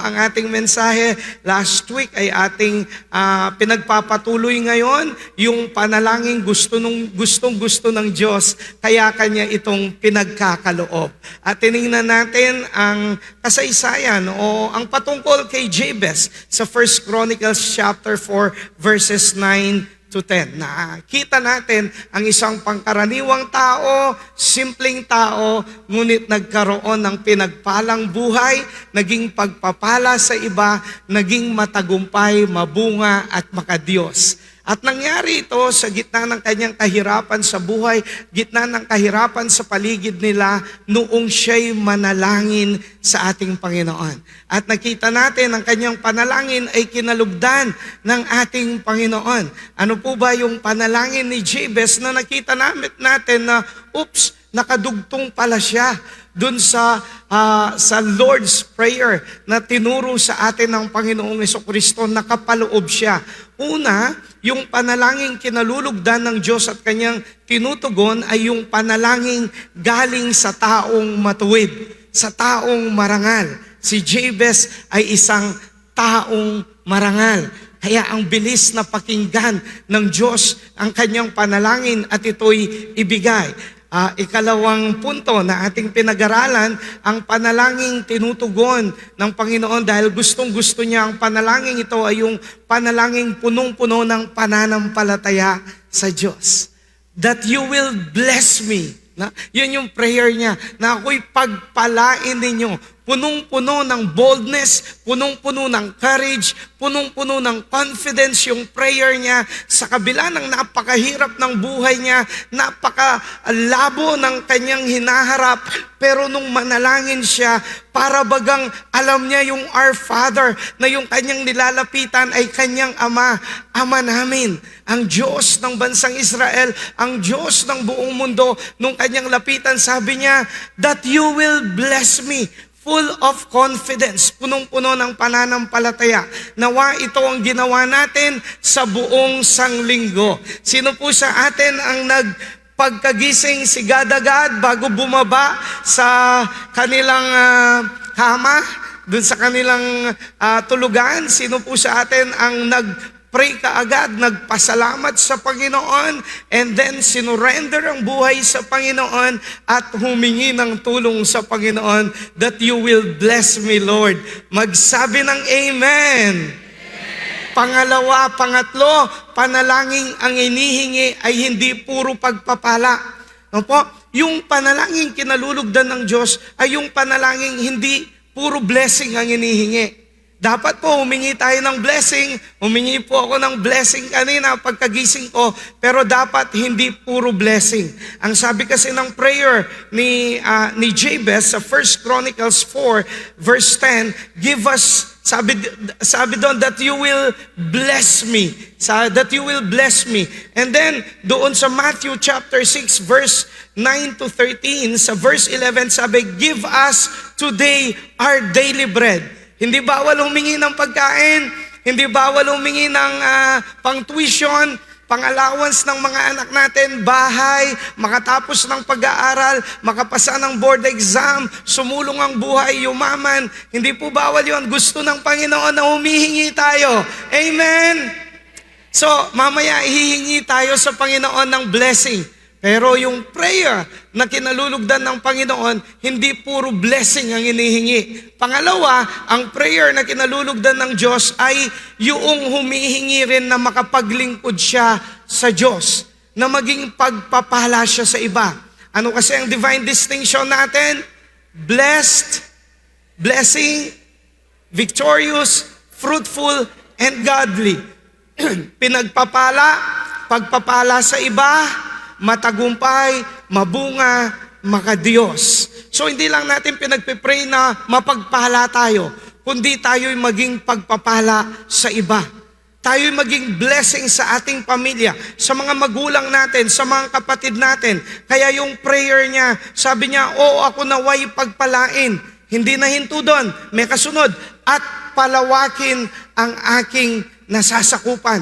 ang ating mensahe. Last week ay ating pinagpapatuloy ngayon yung panalangin gustong-gusto ng Diyos, kaya Kanya itong pinagkakaloob. At tinignan natin ang kasaysayan o ang patungkol kay Jabez sa 1 Chronicles chapter 4 verses 9 to 10. Nakita natin ang isang pangkaraniwang tao, simpleng tao, ngunit nagkaroon ng pinagpalang buhay, naging pagpapala sa iba, naging matagumpay, mabunga at makadiyos. At nangyari ito sa gitna ng kanyang kahirapan sa buhay, gitna ng kahirapan sa paligid nila, noong siya'y manalangin sa ating Panginoon. At nakita natin ang kanyang panalangin ay kinalugdan ng ating Panginoon. Ano po ba yung panalangin ni Jabez na nakita natin na, nakadugtong pala siya dun sa Lord's Prayer na tinuro sa atin ng Panginoong Jesucristo, nakapaloob siya. Una, yung panalangin kinalulugdan ng Diyos at Kanyang tinutugon ay yung panalangin galing sa taong matuwid, sa taong marangal. Si Jabez ay isang taong marangal. Kaya ang bilis na pakinggan ng Diyos ang kanyang panalangin at ito'y ibigay. Ikalawang punto na ating pinag-aralan, ang panalangin tinutugon ng Panginoon dahil gustong-gusto niya. Ang panalangin ito ay yung panalangin punong-puno ng pananampalataya sa Diyos. That you will bless me. Yun yung prayer niya, na ako'y pagpalain ninyo. Punong-puno ng boldness, punong-puno ng courage, punong-puno ng confidence yung prayer niya sa kabila ng napakahirap ng buhay niya, napakalabo ng kanyang hinaharap, pero nung manalangin siya, para bagang alam niya yung Our Father, na yung kanyang nilalapitan ay kanyang Ama, Ama namin, ang Diyos ng bansang Israel, ang Diyos ng buong mundo. Nung kanyang lapitan, sabi niya, that you will bless me. Full of confidence, punong-puno ng pananampalataya. Nawa ito ang ginawa natin sa buong sanglinggo. Sino po sa atin ang pagkagising sigad-agad bago bumaba sa kanilang kama, dun sa kanilang tulugan? Sino po sa atin ang pray kaagad, nagpasalamat sa Panginoon, and then sinurrender ang buhay sa Panginoon at humingi ng tulong sa Panginoon, that you will bless me, Lord? Magsabi ng Amen. Pangalawa, pangatlo, panalangin ang inihingi ay hindi puro pagpapala. Opo, yung panalangin kinalulugdan ng Diyos ay yung panalangin hindi puro blessing ang inihingi. Dapat po humingi tayo ng blessing. Humingi po ako ng blessing kanina pagkagising ko, pero dapat hindi puro blessing. Ang sabi kasi ng prayer ni Jabez sa 1 Chronicles 4 verse 10, give us, sabi doon, that you will bless me. That you will bless me. And then doon sa Matthew chapter 6 verse 9 to 13, sa verse 11 sabi, give us today our daily bread. Hindi bawal humingi ng pagkain, hindi bawal humingi ng pang-tuition, pang-allowance ng mga anak natin, bahay, makatapos ng pag-aaral, makapasa ng board exam, sumulong ang buhay, yumaman. Hindi po bawal yon. Gusto ng Panginoon na humihingi tayo. Amen? So, mamaya hihingi tayo sa Panginoon ng blessing. Pero yung prayer na kinalulugdan ng Panginoon, hindi puro blessing ang inihingi. Pangalawa, ang prayer na kinalulugdan ng Diyos ay yung humihingi rin na makapaglingkod siya sa Diyos, na maging pagpapala siya sa iba. Ano kasi ang divine distinction natin? Blessed, blessing, victorious, fruitful, and godly. Pinagpapala, pagpapala sa iba, matagumpay, mabunga, makadiyos. So hindi lang natin pinagpipray na mapagpala tayo, kundi tayo'y maging pagpapala sa iba. Tayo'y maging blessing sa ating pamilya, sa mga magulang natin, sa mga kapatid natin. Kaya yung prayer niya, sabi niya, ako naway pagpalain. Hindi na hinto doon, may kasunod, at palawakin ang aking nasasakupan.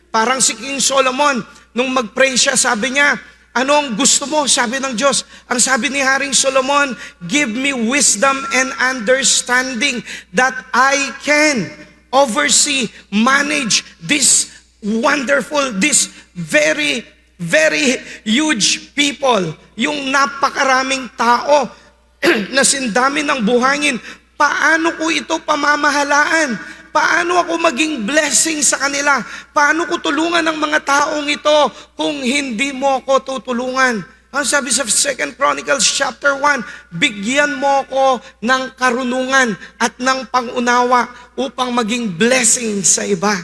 Parang si King Solomon, nung mag-pray siya, sabi niya, Anong gusto mo? Sabi ng Diyos. Ang sabi ni Haring Solomon, give me wisdom and understanding that I can oversee, manage this wonderful, this very, very huge people. Yung napakaraming tao na sindami ng buhangin. Paano ko ito pamamahalaan? Paano ako maging blessing sa kanila? Paano ko tulungan ang mga taong ito kung hindi mo ko tutulungan? Ang sabi sa 2 Chronicles chapter 1, bigyan mo ko ng karunungan at ng pangunawa upang maging blessing sa iba.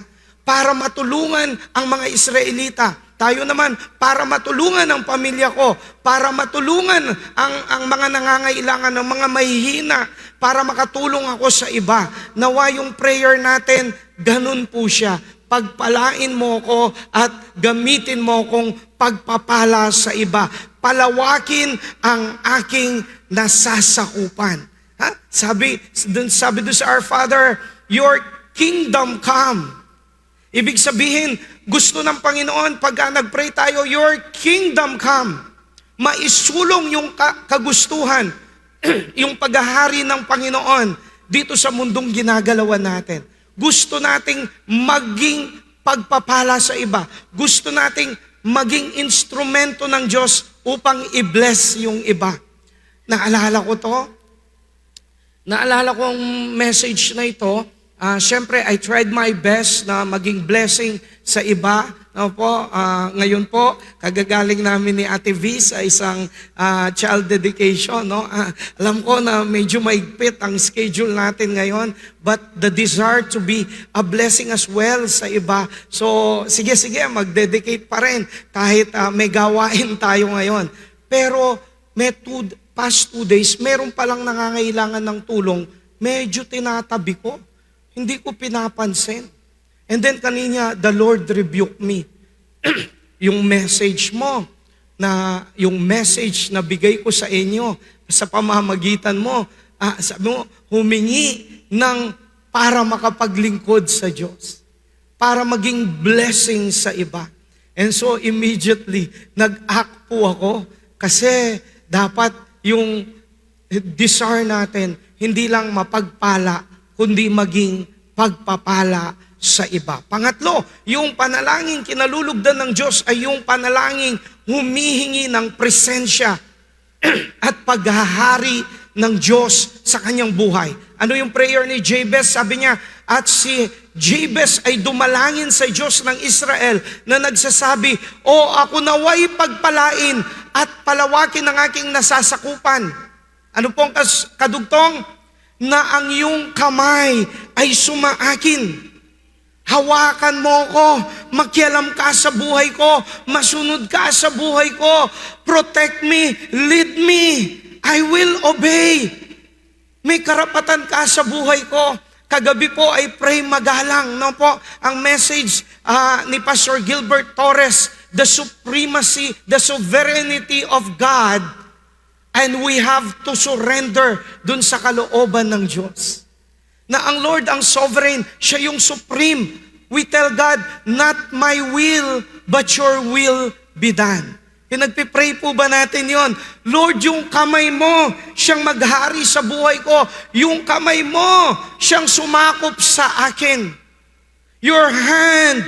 Para matulungan ang mga Israelita. Tayo naman, para matulungan ang pamilya ko, para matulungan ang mga nangangailangan, ng mga mahihina, para makatulong ako sa iba. Nawa yung prayer natin, ganun po siya. Pagpalain mo ko at gamitin mo kong pagpapala sa iba. Palawakin ang aking nasasakupan. Ha? Sabi doon sa Our Father, your kingdom come. Ibig sabihin, gusto ng Panginoon, pagka nag-pray tayo, your kingdom come. Maisulong yung kagustuhan, yung paghahari ng Panginoon dito sa mundong ginagalawan natin. Gusto nating maging pagpapala sa iba. Gusto nating maging instrumento ng Diyos upang i-bless yung iba. Naalala ko to. Naalala ko ang message na ito. Siyempre, I tried my best na maging blessing sa iba. Ngayon po, kagagaling namin ni Ate V sa isang child dedication. No? Alam ko na medyo maigpit ang schedule natin ngayon, but the desire to be a blessing as well sa iba. So, sige, mag-dedicate pa rin kahit may gawain tayo ngayon. Pero, past 2 days, meron palang nangangailangan ng tulong, medyo tinatabi ko. Hindi ko pinapansin. And then kanina, the Lord rebuked me. Yung message mo, yung message na bigay ko sa inyo, sa pamamagitan mo, sabi mo, humingi ng para makapaglingkod sa Diyos. Para maging blessing sa iba. And so immediately, nag-act po ako kasi dapat yung desire natin, hindi lang mapagpala, kundi maging pagpapala sa iba. Pangatlo, yung panalangin kinalulugdan ng Diyos ay yung panalangin humihingi ng presensya at paghahari ng Diyos sa kanyang buhay. Ano yung prayer ni Jabez? Sabi niya, at si Jabez ay dumalangin sa Diyos ng Israel na nagsasabi, o ako naway pagpalain at palawakin ang aking nasasakupan. Ano pong kadugtong? Na ang iyong kamay ay sumaakin. Hawakan mo ko, makialam ka sa buhay ko, masunod ka sa buhay ko, protect me, lead me, I will obey. May karapatan ka sa buhay ko. Kagabi po ay pray magalang, no po? Ang message ni Pastor Gilbert Torres, the supremacy, the sovereignty of God. And we have to surrender dun sa kalooban ng Diyos. Na ang Lord ang sovereign, siya yung supreme. We tell God, not my will, but your will be done. Pinagpipray po ba natin yon? Lord, yung kamay mo, siyang maghari sa buhay ko. Yung kamay mo, siyang sumakop sa akin. Your hand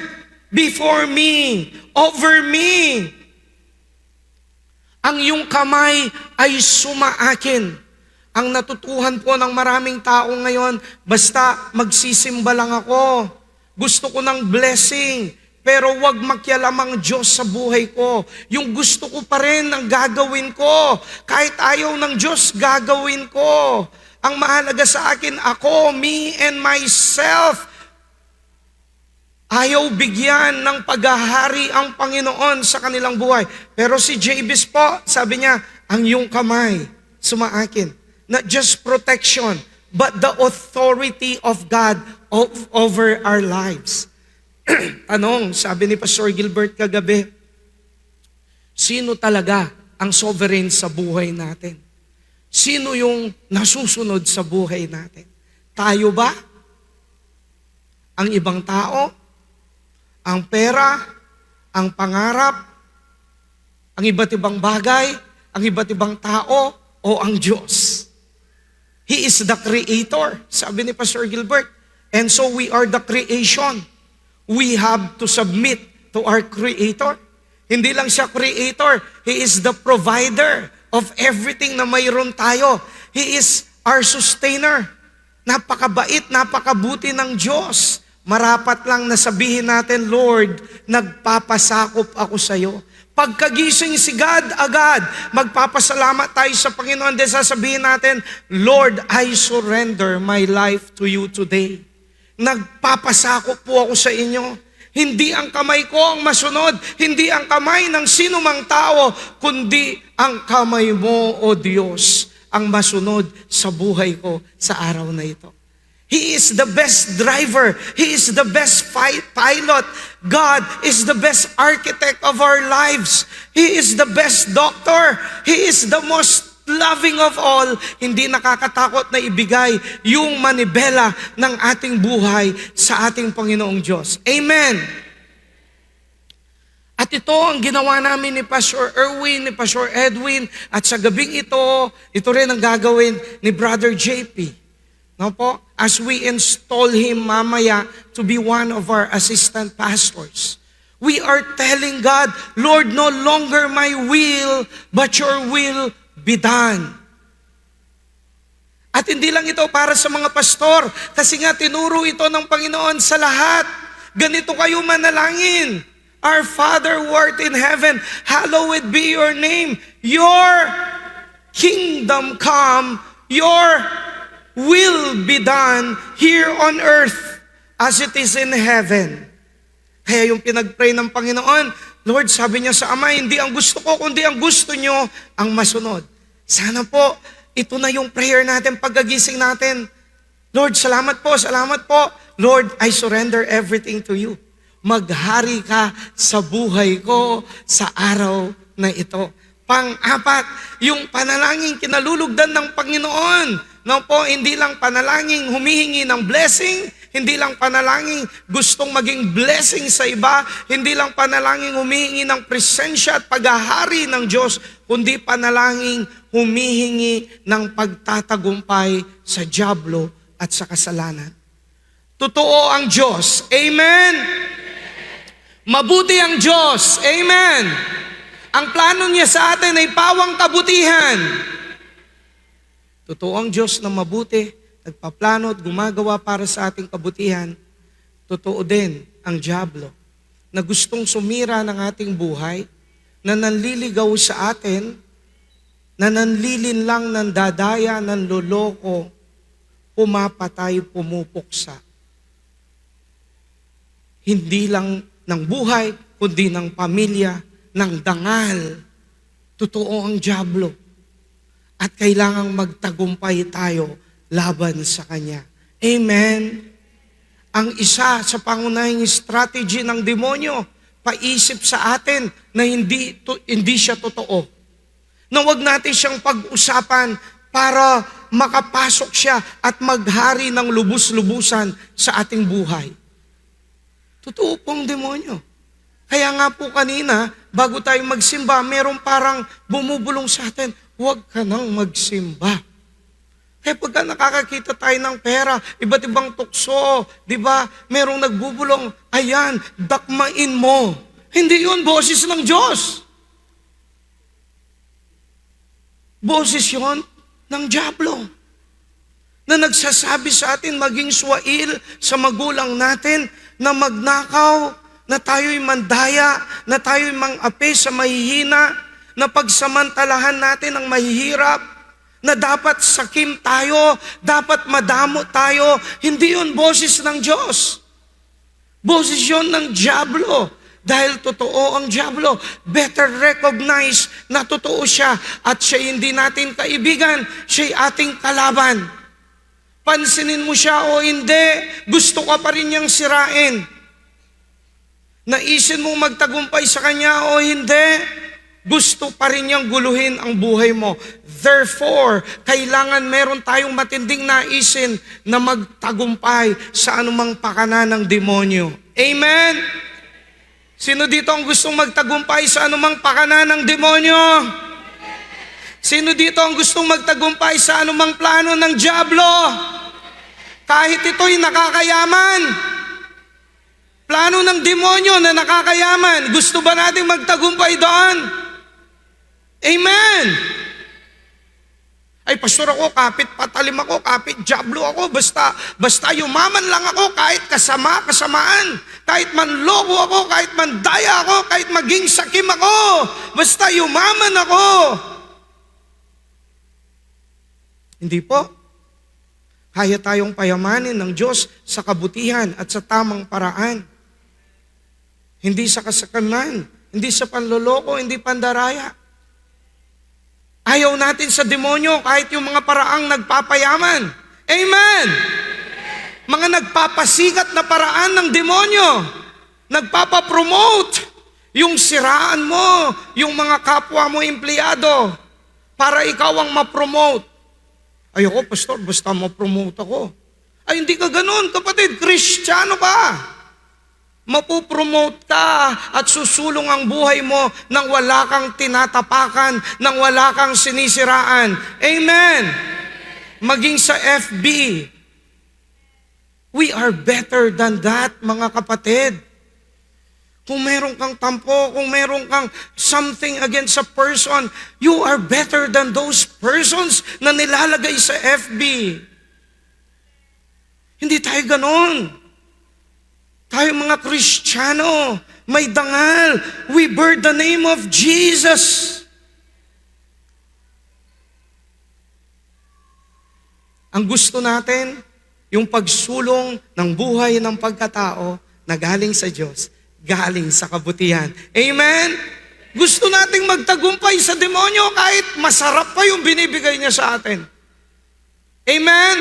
before me, over me. Ang iyong kamay ay sumaakin. Ang natutuhan po ng maraming tao ngayon, basta magsisimba lang ako. Gusto ko ng blessing, pero wag makialam ang Diyos sa buhay ko. Yung gusto ko pa rin ang gagawin ko. Kahit ayaw ng Diyos, gagawin ko. Ang mahalaga sa akin, ako, me and myself. Ayaw bigyan ng paghahari ang Panginoon sa kanilang buhay. Pero si Jabez po, sabi niya, ang iyong kamay, sumaakin. Not just protection, but the authority of God over our lives. Tanong, sabi ni Pastor Gilbert kagabi, sino talaga ang sovereign sa buhay natin? Sino yung nasusunod sa buhay natin? Tayo ba? Ang ibang tao? Ang pera, ang pangarap, Ang iba't ibang bagay, ang iba't ibang tao, o ang Diyos? He is the creator, sabi ni Pastor Gilbert. And so we are the creation. We have to submit to our Creator. Hindi lang siya creator, He is the provider of everything na mayroon tayo. He is our sustainer. Napakabait, napakabuti ng Diyos. Marapat lang na sabihin natin, Lord, nagpapasakop ako sa iyo. Pagkagising si God agad, magpapasalamat tayo sa Panginoon. Then sasabihin natin, Lord, I surrender my life to you today. Nagpapasakop po ako sa inyo. Hindi ang kamay ko ang masunod, hindi ang kamay ng sino mang tao, kundi ang kamay mo, O Diyos, ang masunod sa buhay ko sa araw na ito. He is the best driver. He is the best pilot. God is the best architect of our lives. He is the best doctor. He is the most loving of all. Hindi nakakatakot na ibigay yung manibela ng ating buhay sa ating Panginoong Diyos. Amen. At ito ang ginawa namin ni Pastor Erwin, ni Pastor Edwin, at sa gabing ito rin ang gagawin ni Brother JP. No po? As we install him mamaya to be one of our assistant pastors. We are telling God, Lord, no longer my will, but your will be done. At hindi lang ito para sa mga pastor, kasi nga tinuro ito ng Panginoon sa lahat. Ganito kayo manalangin. Our Father who art in heaven, hallowed be your name. Your kingdom come, your will be done here on earth as it is in heaven. Kaya yung pinag-pray ng Panginoon, Lord, sabi niya sa Ama, hindi ang gusto ko, kundi ang gusto niyo ang masunod. Sana po, ito na yung prayer natin, pagkagising natin. Lord, salamat po, salamat po. Lord, I surrender everything to you. Maghari ka sa buhay ko sa araw na ito. Pang-apat, yung panalangin kinalulugdan ng Panginoon. No po, hindi lang panalangin humihingi ng blessing, hindi lang panalangin gustong maging blessing sa iba, hindi lang panalangin humihingi ng presensya at paghahari ng Diyos, kundi panalangin humihingi ng pagtatagumpay sa dyablo at sa kasalanan. Totoo ang Diyos. Amen? Mabuti ang Diyos. Amen? Ang plano niya sa atin ay pawang kabutihan. Totoo ang Diyos na mabuti, nagpaplano at gumagawa para sa ating kabutihan. Totoo din ang dyablo na gustong sumira ng ating buhay, na nanliligaw sa atin, na nanlilin lang ng dadaya, ng loloko, pumapatay, pumupuksa. Hindi lang ng buhay, kundi ng pamilya, ng dangal. Totoo ang dyablo. At kailangang magtagumpay tayo laban sa kanya. Amen? Ang isa sa pangunahing strategy ng demonyo, paisip sa atin na hindi siya totoo. Na huwag natin siyang pag-usapan para makapasok siya at maghari ng lubus-lubusan sa ating buhay. Totoo pong demonyo. Kaya nga po kanina, bago tayo magsimba, merong parang bumubulong sa atin, huwag ka nang magsimba. Kaya pagka nakakakita tayo ng pera, iba't ibang tukso, di ba? Merong nagbubulong, ayan, dakmain mo. Hindi yun boses ng Diyos. Boses yun ng dyablo. Na nagsasabi sa atin maging swail sa magulang natin, na magnakaw, na tayo'y mandaya, na tayo'y mang-api sa mahihina, na pagsamantalahan natin ang mahihirap, na dapat sakim tayo, dapat madamo tayo. Hindi yun boses ng Diyos. Boses yun ng dyablo. Dahil totoo ang dyablo, better recognize na totoo siya at siya hindi natin kaibigan, siya'y ating kalaban. Pansinin mo siya o hindi, gusto ka pa rin niyang sirain. Naisin mo magtagumpay sa kanya o hindi, gusto pa rin niyang guluhin ang buhay mo. Therefore, kailangan meron tayong matinding naisin na magtagumpay sa anumang pakana ng demonyo. Amen? Sino dito ang gustong magtagumpay sa anumang pakana ng demonyo? Sino dito ang gustong magtagumpay sa anumang plano ng dyablo? Kahit ito'y nakakayaman. Plano ng demonyo na nakakayaman. Gusto ba nating magtagumpay doon? Amen! Ay, pastor ako, kapit patalim ako, kapit dyablo ako, basta yumaman lang ako, kahit kasamaan, kahit manloko ako, kahit mandaya ako, kahit maging sakim ako, basta yumaman ako. Hindi po. Kaya tayong payamanin ng Diyos sa kabutihan at sa tamang paraan. Hindi sa kasakanan, hindi sa panloloko, hindi pandaraya. Ayaw natin sa demonyo kahit yung mga paraang nagpapayaman. Amen! Mga nagpapasikat na paraan ng demonyo. Nagpapapromote. Yung siraan mo, yung mga kapwa mo empleyado para ikaw ang mapromote. Ayoko, pastor, basta mapromote ako. Ay, hindi ka ganun, kapatid. Kristiyano ka. Mapupromote ka at susulong ang buhay mo nang wala kang tinatapakan, nang wala kang sinisiraan. Amen! Maging sa FB, we are better than that, mga kapatid. Kung meron kang tampo, kung meron kang something against a person, you are better than those persons na nilalagay sa FB. Hindi tayo ganon. Tayo mga Kristiyano, may dangal. We bear the name of Jesus. Ang gusto natin, yung pagsulong ng buhay ng pagkatao na galing sa Diyos, galing sa kabutihan. Amen? Gusto nating magtagumpay sa demonyo kahit masarap pa yung binibigay niya sa atin. Amen?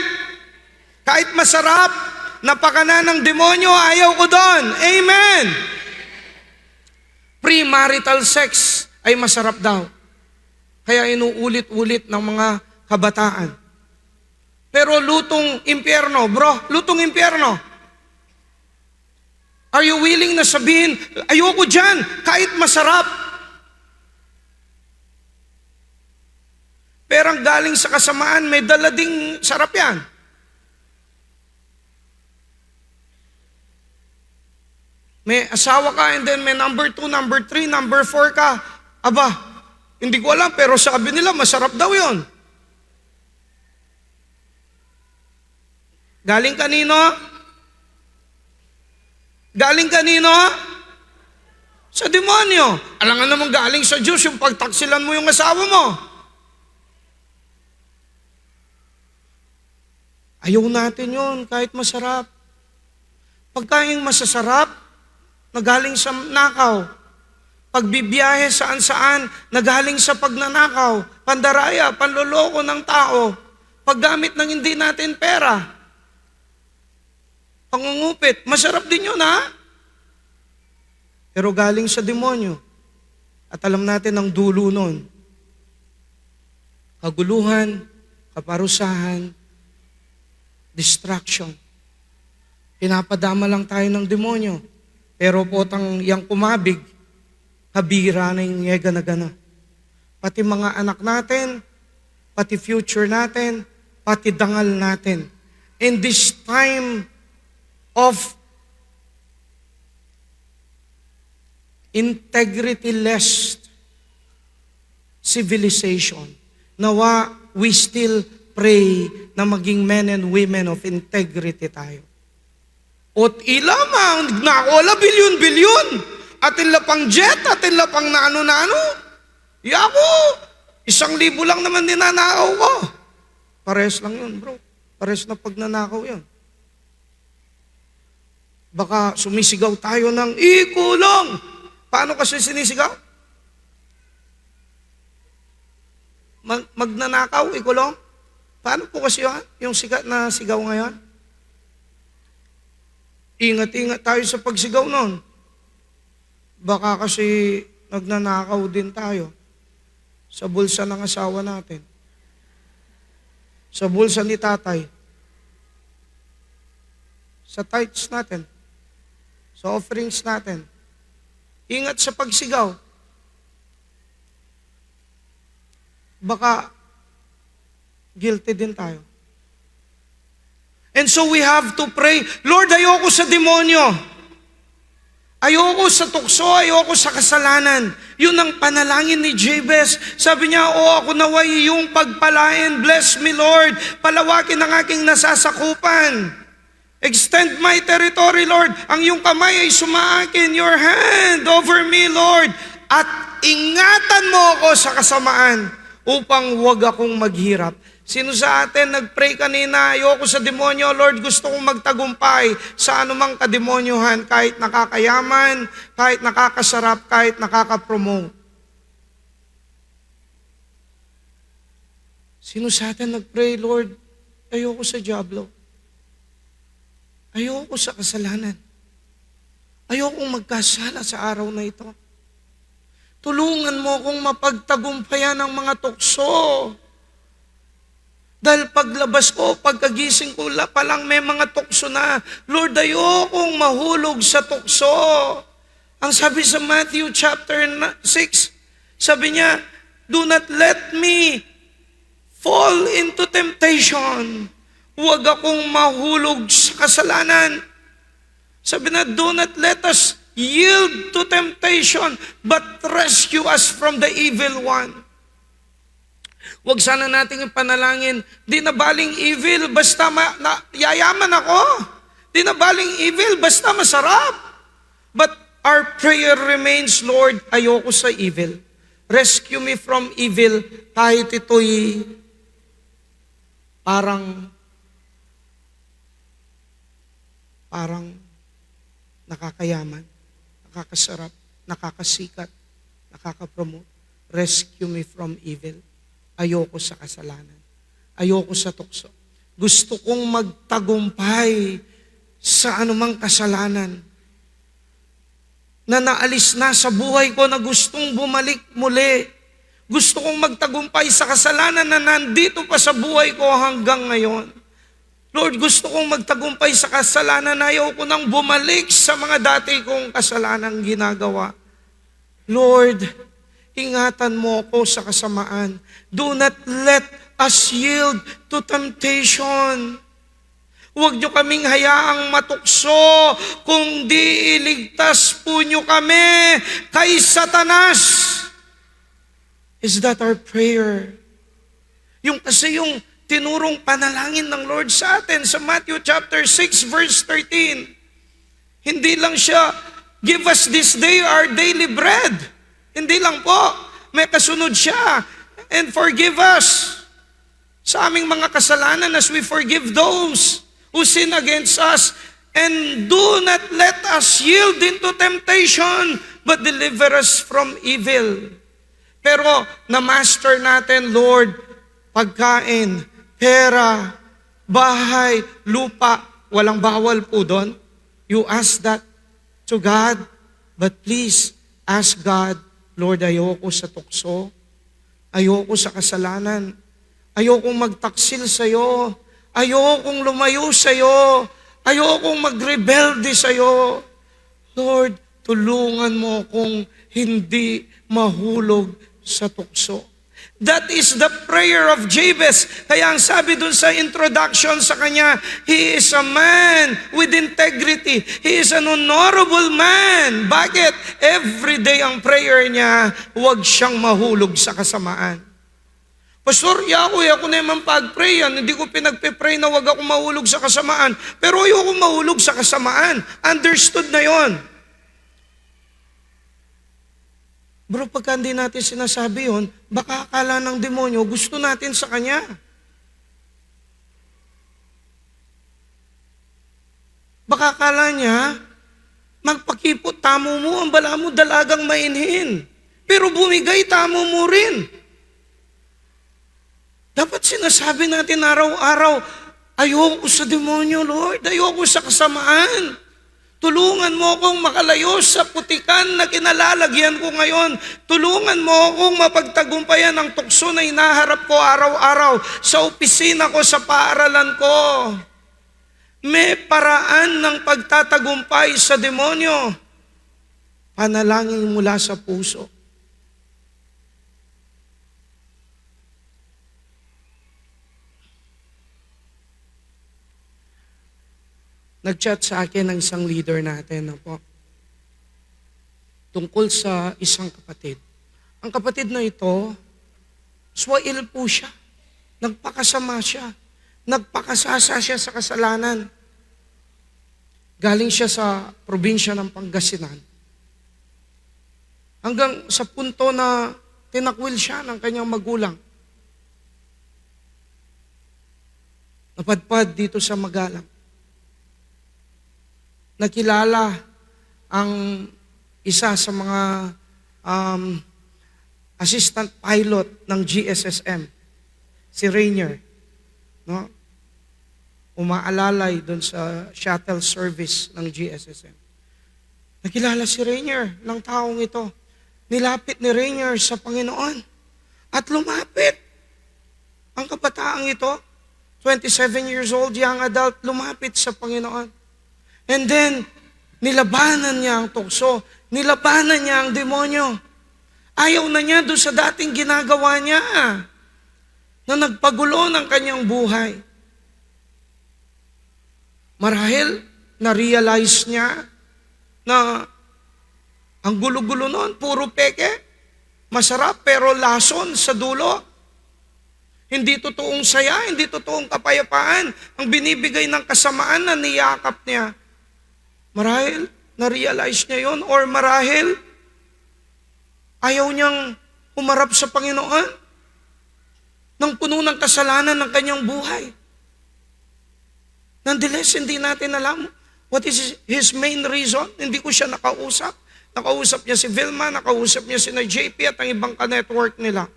Kahit masarap, napakanan ng demonyo, ayaw ko doon. Amen! Premarital sex ay masarap daw. Kaya inuulit-ulit ng mga kabataan. Pero lutong impyerno, bro, lutong impyerno. Are you willing na sabihin, ayoko dyan, kahit masarap? Perang galing sa kasamaan, may dala ding sarap yan. May asawa ka and then may number 2, number 3, number 4 ka. Aba, hindi ko alam pero sabi nila masarap daw yon. Galing kanino? Galing kanino? Sa demonyo. Alangan naman galing sa Diyos yung pagtaksilan mo yung asawa mo. Ayaw natin yun kahit masarap. Pagkaing masasarap, nagaling sa nakaw. Pagbibiyahe saan-saan, nagaling sa pagnanakaw, pandaraya, panloloko ng tao, paggamit ng hindi natin pera, pangungupit, masarap din yun, ha? Pero galing sa demonyo. At alam natin ang dulo nun. Kaguluhan, kaparusahan, distraction. Pinapadama lang tayo ng demonyo. Pero potang yang kumabig, kabira na yung gana. Pati mga anak natin, pati future natin, pati dangal natin. In this time of integrity-less civilization, nawa we still pray na maging men and women of integrity tayo. Ot ilamang, nakola bilyon-bilyon. Atin lapang jet, atin lapang na ano-ano. Yako, 1,000 lang naman ninanakaw ko. Pares lang yun, bro. Pares na pagnanakaw yun. Baka sumisigaw tayo ng ikulong. Paano kasi sinisigaw? Magnanakaw, ikulong? Paano po kasi yun? Yung sikat na sigaw ngayon? Ingat-ingat tayo sa pagsigaw nun. Baka kasi nagnanakaw din tayo sa bulsa ng asawa natin. Sa bulsa ni tatay. Sa tithes natin. Sa offerings natin. Ingat sa pagsigaw. Baka guilty din tayo. And so we have to pray, Lord, ayoko sa demonyo. Ayoko sa tukso, ayoko sa kasalanan. Yun ang panalangin ni Jabez. Sabi niya, ako naway iyong pagpalain. Bless me, Lord. Palawakin ang aking nasasakupan. Extend my territory, Lord. Ang iyong kamay ay sumaakin. Your hand over me, Lord. At ingatan mo ako sa kasamaan upang huwag akong maghirap. Sino sa atin nag-pray kanina, ayoko sa demonyo, Lord, gusto kong magtagumpay sa anumang kademonyohan, kahit nakakayaman, kahit nakakasarap, kahit nakakapromote. Sino sa atin nag-pray, Lord, ayoko sa diablo. Ayoko sa kasalanan. Ayokong magkasala sa araw na ito. Tulungan mo akong mapagtagumpayan ang mga tukso. Dahil paglabas ko, pagkagising ko pa lang may mga tukso na. Lord, ayokong mahulog sa tukso. Ang sabi sa Matthew chapter 6, sabi niya, do not let me fall into temptation. Huwag akong mahulog sa kasalanan. Sabi na, do not let us yield to temptation, but rescue us from the evil one. Huwag sana nating ipanalangin, di na baling evil, basta yayaman ako. Di na baling evil, basta masarap. But our prayer remains, Lord, ayoko sa evil. Rescue me from evil, kahit ito'y parang nakakayaman, nakakasarap, nakakasikat, nakakapromote. Rescue me from evil. Ayoko sa kasalanan. Ayoko sa tukso. Gusto kong magtagumpay sa anumang kasalanan na naalis na sa buhay ko na gustong bumalik muli. Gusto kong magtagumpay sa kasalanan na nandito pa sa buhay ko hanggang ngayon. Lord, gusto kong magtagumpay sa kasalanan na ayaw ko nang bumalik sa mga dati kong kasalanang ginagawa. Lord, ingatan mo ako sa kasamaan. Do not let us yield to temptation. Huwag niyo kaming hayaang matukso, kung di iligtas po niyo kami kay Satanas. Is that our prayer? Kasi yung tinurong panalangin ng Lord sa atin sa Matthew chapter 6 verse 13. Hindi lang siya, give us this day our daily bread. Hindi lang po, may kasunod siya. And forgive us sa aming mga kasalanan as we forgive those who sin against us. And do not let us yield into temptation, but deliver us from evil. Pero na-master natin, Lord, pagkain, pera, bahay, lupa, walang bawal po doon. You ask that to God, but please ask God, Lord, ayoko sa tukso, ayoko sa kasalanan, ayokong magtaksil sa'yo, ayokong lumayo sa'yo, ayokong magrebelde sa'yo. Lord, tulungan mo kung hindi mahulog sa tukso. That is the prayer of Jabez. Kaya ang sabi dun sa introduction sa kanya, he is a man with integrity. He is an honorable man. Bakit? Every day ang prayer niya, huwag siyang mahulog sa kasamaan. Pastor, ako na naman pag-pray yan. Hindi ko pinagpe-pray na huwag akong mahulog sa kasamaan. Pero ayoko mahulog sa kasamaan. Understood na yon. Bro, pagka hindi natin sinasabi yun, baka akala ng demonyo, gusto natin sa kanya. Baka akala niya, magpakipot, tamo mo, ang bala mo, dalagang mainhin. Pero bumigay, tamo mo rin. Dapat sinasabi natin araw-araw, ayoko sa demonyo, Lord, ayoko sa kasamaan. Tulungan mo akong makalayo sa putikan na kinalalagyan ko ngayon. Tulungan mo akong mapagtagumpayan ang tukso na hinaharap ko araw-araw sa opisina ko, sa paaralan ko. May paraan ng pagtatagumpay sa demonyo. Panalangin mula sa puso. Nag-chat sa akin ng isang leader natin na po, tungkol sa isang kapatid. Ang kapatid na ito, swail po siya. Nagpakasama siya. Nagpakasasa siya sa kasalanan. Galing siya sa probinsya ng Pangasinan. Hanggang sa punto na tinakwil siya ng kanyang magulang. Napadpad dito sa Magalang. Nakilala ang isa sa mga assistant pilot ng GSSM, si Rainier, no? Umaalalay doon sa shuttle service ng GSSM. Nakilala si Rainier ng taong ito. Nilapit ni Rainier sa Panginoon at lumapit. Ang kabataang ito, 27 years old, young adult, lumapit sa Panginoon. And then, nilabanan niya ang tukso. Nilabanan niya ang demonyo. Ayaw na niya doon sa dating ginagawa niya na nagpagulo ng kanyang buhay. Marahil, na-realize niya na ang gulo-gulo noon, puro peke. Masarap pero lason sa dulo. Hindi totoong saya, hindi totoong kapayapaan. Ang binibigay ng kasamaan na niyakap niya. Marahil, na-realize niya yun, or marahil, ayaw niyang humarap sa Panginoon ng puno ng kasalanan ng kanyang buhay. Nonetheless, hindi natin alam what is his main reason. Hindi ko siya nakausap. Nakausap niya si Vilma, nakausap niya si JP at ang ibang ka-network nila.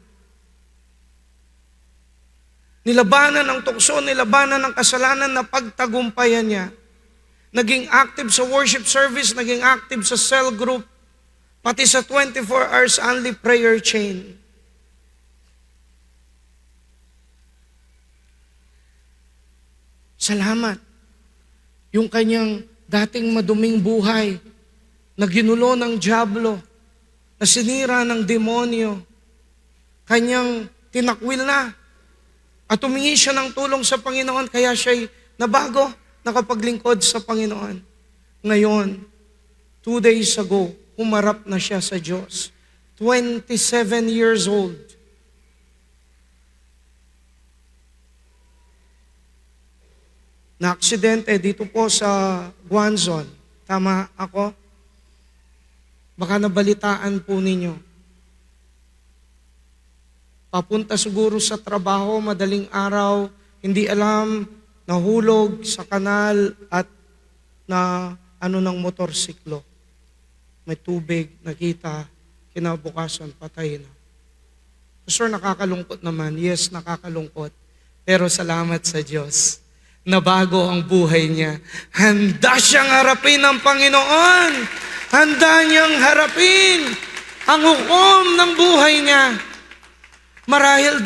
Nilabanan ng tukso, nilabanan ng kasalanan na pagtagumpayan niya. Naging active sa worship service, naging active sa cell group, pati sa 24 hours only prayer chain. Salamat. Yung kanyang dating maduming buhay, na ginulo ng dyablo, na sinira ng demonyo, kanyang tinakwil na, at humingi siya ng tulong sa Panginoon, kaya siya'y nabago, nakapaglingkod sa Panginoon. Ngayon, 2 days ago, humarap na siya sa Diyos. 27 years old. Na-aksidente dito po sa Guanzon. Tama ako? Baka nabalitaan po ninyo. Papunta siguro sa trabaho, madaling araw, hindi alam, nahulog sa kanal at na ng motorsiklo. May tubig, nakita, kinabukasan, patay na. Pastor, nakakalungkot naman. Yes, nakakalungkot. Pero salamat sa Diyos. Nabago ang buhay niya. Handa siyang harapin ng Panginoon. Handa niyang harapin ang hukom ng buhay niya. Marahil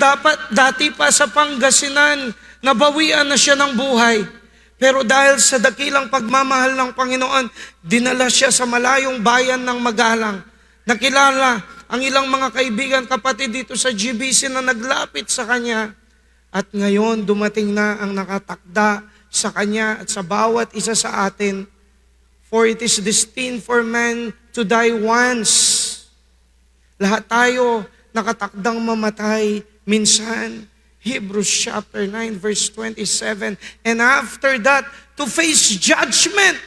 dati pa sa Pangasinan, nabawian na siya ng buhay. Pero dahil sa dakilang pagmamahal ng Panginoon, dinala siya sa malayong bayan ng Magalang. Nakilala ang ilang mga kaibigan, kapatid dito sa GBC na naglapit sa kanya. At ngayon, dumating na ang nakatakda sa kanya at sa bawat isa sa atin. For it is destined for man to die once. Lahat tayo nakatakdang mamatay minsan. Hebrews chapter 9 verse 27. And after that, to face judgment.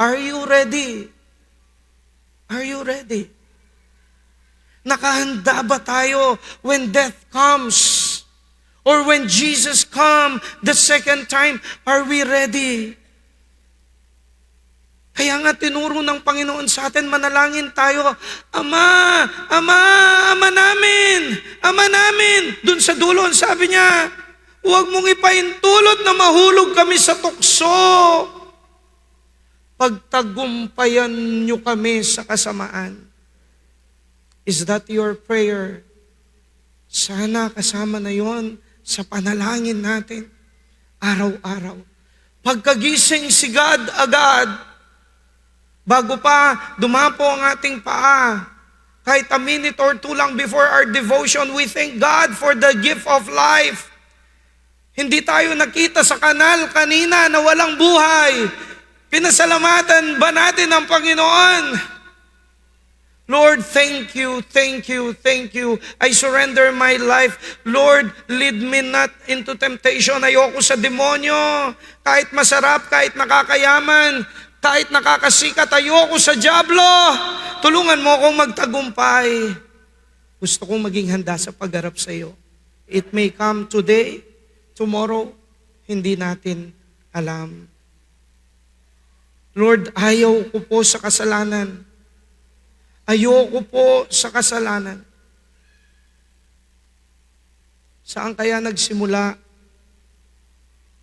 Are you ready? Are you ready? Nakahanda ba tayo when death comes? Or when Jesus come the second time, are we ready? Kaya nga tinuro ng Panginoon sa atin, manalangin tayo, Ama, Ama, Ama namin, Ama namin. Doon sa dulo, sabi niya, huwag mong ipaintulot na mahulog kami sa tukso. Pagtagumpayan niyo kami sa kasamaan. Is that your prayer? Sana kasama na yon sa panalangin natin, araw-araw. Pagkagising si God agad, Bago pa dumapo ang ating paa, kahit a minute or two lang before our devotion, we thank God for the gift of life. Hindi tayo nakita sa kanal kanina na walang buhay. Pinasalamatan ba natin ang Panginoon? Lord, thank you, thank you, thank you. I surrender my life. Lord, lead me not into temptation. Ayoko sa demonyo. Kahit masarap, kahit nakakayaman, kahit nakakasikat, ayoko sa dyablo. Tulungan mo akong magtagumpay. Gusto kong maging handa sa pagharap sa iyo. It may come today, tomorrow, hindi natin alam. Lord, ayaw ko po sa kasalanan. Ayoko po sa kasalanan. Saan kaya nagsimula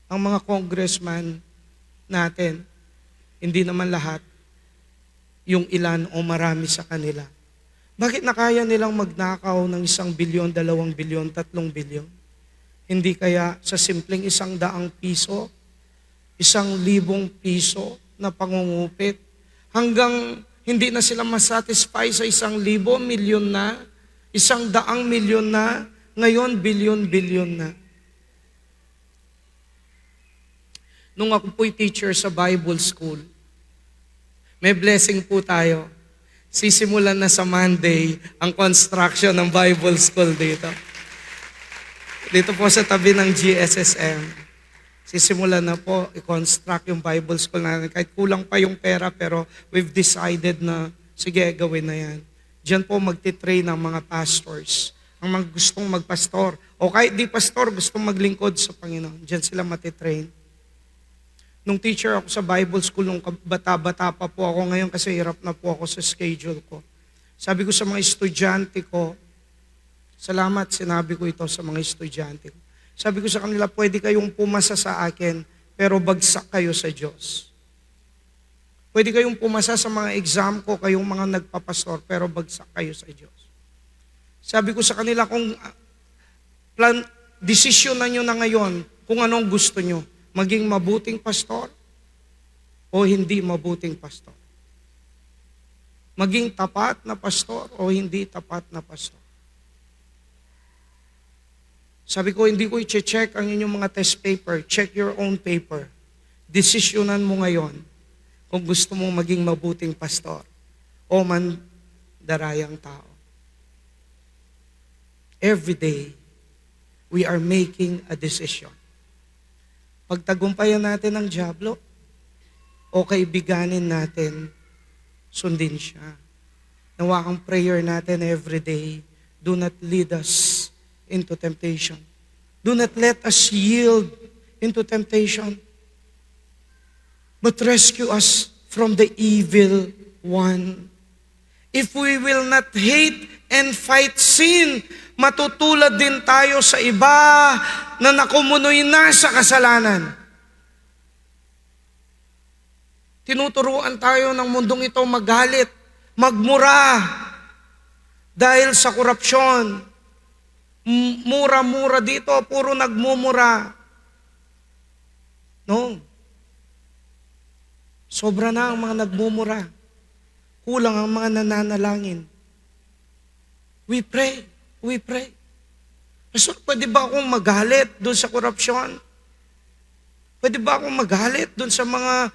ang mga congressman natin? Hindi naman lahat, yung ilan o marami sa kanila. Bakit nakaya nilang magnakaw ng 1 bilyon, 2 bilyon, 3 bilyon? Hindi kaya sa simpleng 100 piso, 1,000 piso na pangungupit, hanggang hindi na sila masatisfy sa 1,000, milyon na, 100 milyon na, ngayon bilyon-bilyon na. Nung ako po'y teacher sa Bible School, may blessing po tayo. Sisimulan na sa Monday ang construction ng Bible School dito. Dito po sa tabi ng GSSM. Sisimulan na po i-construct yung Bible School natin. Kahit kulang pa yung pera, pero we've decided na, sige, gawin na yan. Diyan po magtitrain ang mga pastors. Ang mga gustong magpastor. O kahit di pastor, gustong maglingkod sa Panginoon. Diyan sila matitrain. Nung teacher ako sa Bible School, nung bata-bata pa po ako ngayon kasi hirap na po ako sa schedule ko. Sabi ko sa mga estudyante ko, salamat, sinabi ko ito sa mga estudyante ko. Sabi ko sa kanila, pwede kayong pumasa sa akin, pero bagsak kayo sa Diyos. Pwede kayong pumasa sa mga exam ko, kayong mga nagpapastor, pero bagsak kayo sa Diyos. Sabi ko sa kanila, kung desisyon na nyo na ngayon, kung anong gusto nyo, maging mabuting pastor o hindi mabuting pastor. Maging tapat na pastor o hindi tapat na pastor. Sabi ko, hindi ko i-check ang inyong mga test paper. Check your own paper. Desisyonan mo ngayon kung gusto mo maging mabuting pastor o mandarayang tao. Every day, we are making a decision. Pagtagumpayan natin ang dyablo o kaibiganin natin, sundin siya. Nawa ang prayer natin every day, do not lead us into temptation. Do not let us yield into temptation, but rescue us from the evil one. If we will not hate and fight sin, matutulad din tayo sa iba na nakumunoy na sa kasalanan. Tinuturuan tayo ng mundong ito magalit, magmura, dahil sa korupsyon. Mura-mura dito, puro nagmumura. No. Sobra na ang mga nagmumura. Kulang ang mga nananalangin. We pray. We pray. So, pwede ba akong magalit doon sa korupsyon? Pwede ba akong magalit doon sa mga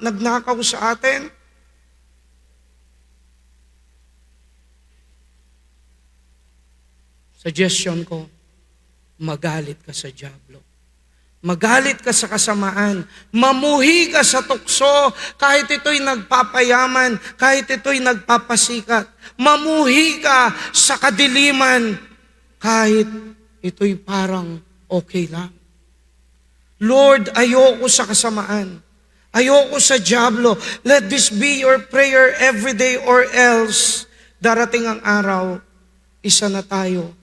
nagnakaw sa atin? Suggestion ko, magalit ka sa dyablo. Magalit ka sa kasamaan. Mamuhi ka sa tukso kahit ito'y nagpapayaman, kahit ito'y nagpapasikat. Mamuhi ka sa kadiliman kahit ito'y parang okay lang. Lord, ayoko sa kasamaan. Ayoko sa dyablo. Let this be your prayer every day or else darating ang araw, isa na tayo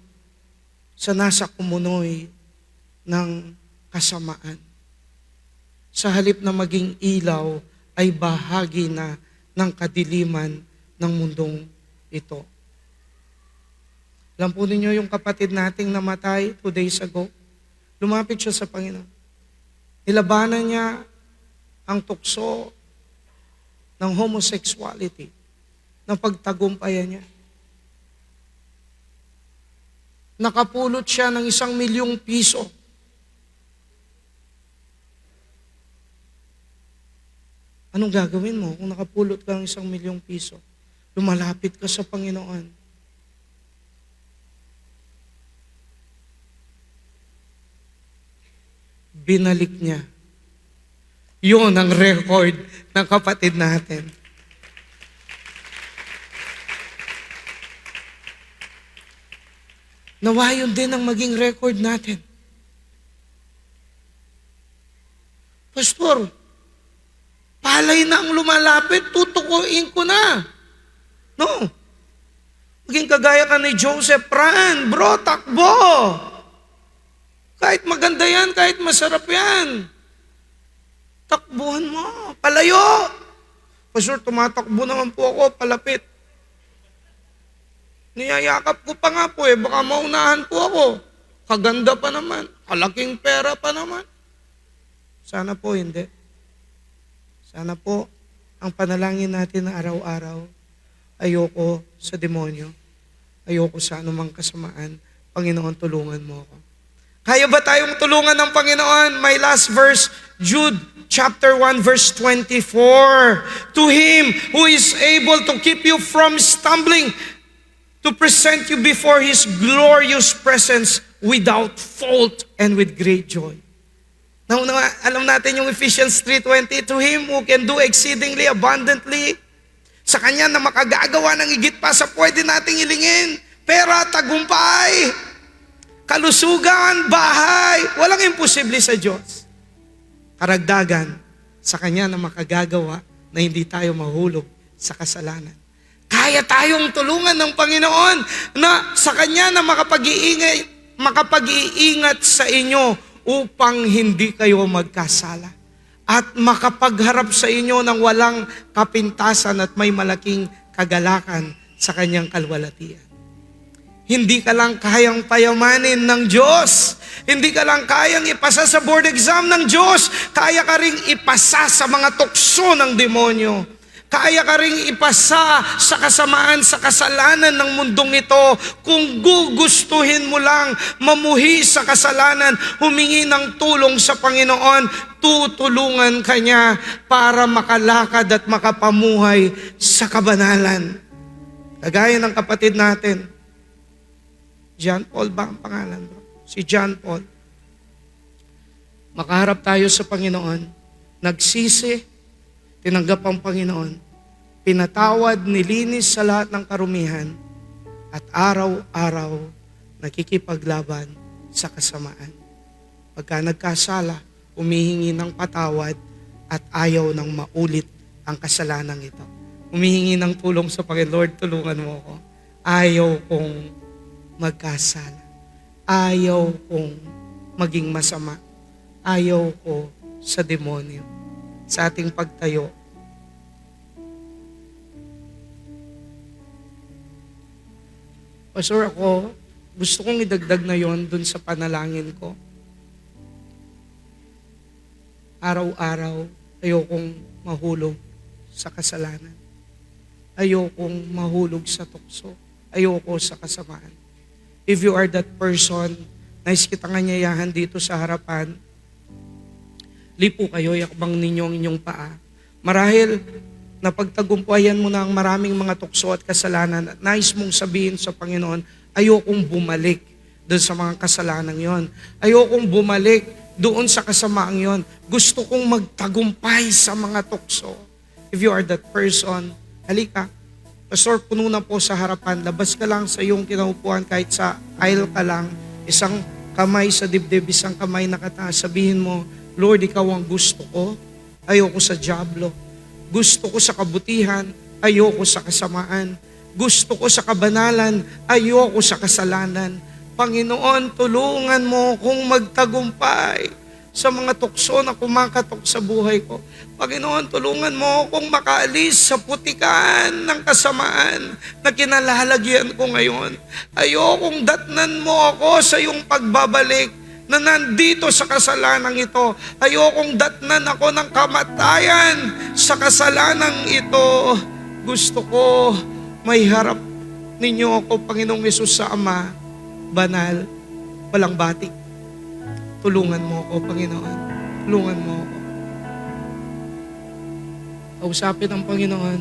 sa nasa kumunoy ng kasamaan. Sa halip na maging ilaw, ay bahagi na ng kadiliman ng mundong ito. Alam po ninyo yung kapatid nating namatay 2 days ago, lumapit siya sa Panginoon. Nilabanan niya ang tukso, ng homosexuality, na pagtagumpayan niya. Nakapulot siya ng 1,000,000 piso. Anong gagawin mo kung nakapulot ka ng 1,000,000 piso? Lumalapit ka sa Panginoon. Binalik niya. Yun ang record ng kapatid natin. Nawa yun din ang maging record natin. Pastor, palay na ang lumalapit, tutukuin ko na. No. Maging kagaya ka ni Joseph, Fran, bro, takbo. Kahit maganda yan, kahit masarap yan. Takbuhan mo, palayo. Pastor, tumatakbo naman po ako, palapit. Niyayakap ko pa nga po baka maunahan po ako. Kaganda pa naman, kalaking pera pa naman. Sana po hindi. Sana po, ang panalangin natin na araw-araw, ayoko sa demonyo, ayoko sa anumang kasamaan. Panginoon, tulungan mo ako. Kaya ba tayong tulungan ng Panginoon? My last verse, Jude chapter 1 verse 24. To Him who is able to keep you from stumbling, to present you before His glorious presence without fault and with great joy. Now, alam natin yung Ephesians 3:20, to Him who can do exceedingly abundantly, sa Kanya na makagagawa ng higit pa sa pwede nating ilingin, pera, tagumpay, kalusugan, bahay, walang imposible sa Diyos. Karagdagan, sa Kanya na makagagawa na hindi tayo mahulog sa kasalanan. Kaya tayong tulungan ng Panginoon na sa Kanya na makapag-iingat sa inyo upang hindi kayo magkasala at makapagharap sa inyo ng walang kapintasan at may malaking kagalakan sa Kanyang kalwalatian. Hindi ka lang kayang payamanin ng Diyos. Hindi ka lang kayang ipasa sa board exam ng Diyos. Kaya ka ring ipasa sa mga tukso ng demonyo. Kaya ka ring ipasa sa kasamaan, sa kasalanan ng mundong ito. Kung gugustuhin mo lang mamuhi sa kasalanan, humingi ng tulong sa Panginoon, tutulungan ka niya para makalakad at makapamuhay sa kabanalan. Kagaya ng kapatid natin, John Paul ba ang pangalan, bro? Si John Paul. Makaharap tayo sa Panginoon, nagsisi, tinanggap ang Panginoon, pinatawad, nilinis sa lahat ng karumihan, at araw-araw nakikipaglaban sa kasamaan. Pagka nagkasala, humihingi ng patawad at ayaw nang maulit ang kasalanang ito. Humihingi ng tulong sa Panginoon, Lord, tulungan mo ako. Ayaw kong magkasala. Ayaw kong maging masama. Ayaw ko sa demonyo. Sa ating pagtayo, Pastor, ako, gusto kong idagdag na yon dun sa panalangin ko. Araw-araw, ayokong mahulog sa kasalanan. Ayokong mahulog sa tukso. Ayoko sa kasamaan. If you are that person, nais kitang anyayahan dito sa harapan, lipo kayo, yakbang ninyo ang inyong paa. Marahil, napagtagumpayan mo na ang maraming mga tukso at kasalanan at nais mong sabihin sa Panginoon, ayokong bumalik doon sa mga kasalanan yon. Ayokong bumalik doon sa kasamaang yon. Gusto kong magtagumpay sa mga tukso. If you are that person, halika. Pastor, puno na po sa harapan. Labas ka lang sa iyong kinaupuan kahit sa aisle ka lang. Isang kamay sa dibdib, isang kamay nakataas. Sabihin mo, Lord, ikaw ang gusto ko. Ayoko sa diablo. Gusto ko sa kabutihan, ayoko sa kasamaan. Gusto ko sa kabanalan, ayoko sa kasalanan. Panginoon, tulungan mo kung magtagumpay sa mga tukso na kumakatok sa buhay ko. Panginoon, tulungan mo kung makaalis sa putikan ng kasamaan na kinalalagyan ko ngayon. Ayokong datnan mo ako sa iyong pagbabalik na nandito sa kasalanang ito. Ayokong datnan ako ng kamatayan sa kasalanang ito, gusto ko may harap ninyo ako, Panginoong Hesus, sa Ama, banal, walang batik. Tulungan mo ako, Panginoon. Tulungan mo ako. Kausapin ang Panginoon.